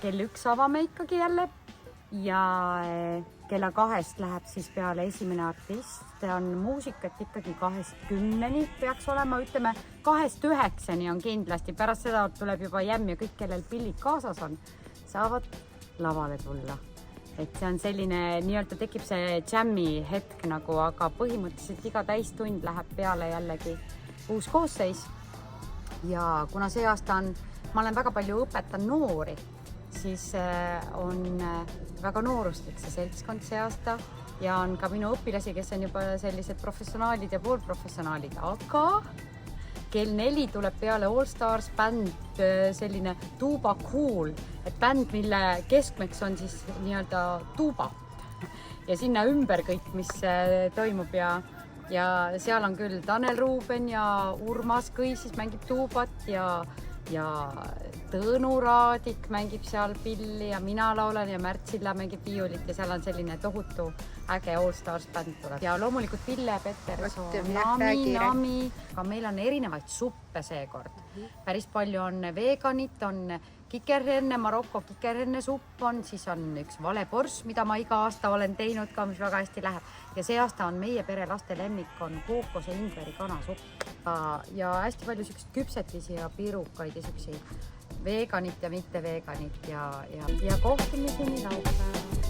kell 1 avame ikkagi jälle ja kella 2 läheb siis peale esimene artist. On muusikat ikkagi 2-10 peaks olema, ütleme 2-9 on kindlasti. Pärast seda tuleb juba jämm ja kõik, kellel pillid kaasas on, saavad lavale tulla. Et see on selline, nii-öelda tekib see jammi hetk nagu, aga põhimõtteliselt iga täistund läheb peale jällegi uus koosseis. Ja kuna see aasta ma olen väga palju õpetan noori, siis on väga noorustlik see seltskond see aasta ja on ka minu õpilasi, kes on juba sellised professionaalid ja poolprofessionaalid, aga kell 4 tuleb peale All Stars bänd, selline tuuba cool, et bänd, mille keskmeks on siis nii-öelda tuuba ja sinna ümber kõik, mis toimub ja seal on küll Tanel Ruuben ja Urmas Kõisis mängib tuubat ja Tõnu Raadik mängib seal pilli ja mina laulen ja Märt Silla mängib viiulit ja seal on selline tohutu äge All Stars bänd tuleb. Ja loomulikult Pille Peterson, Nami, aga meil on erinevaid suppe seekord. Päris palju on veganit, on kikerherne, Marokko kikerherne supp on, siis on üks valeporss, mida ma iga aasta olen teinud ka, mis väga hästi läheb. Ja see aasta on meie pere laste lemmik on kookose ingveri kanasupp ja hästi palju selliseid küpsetisi ja pirukaid ja selliseid veganit ja mitte veganit ja kohtumiseni laupäeval.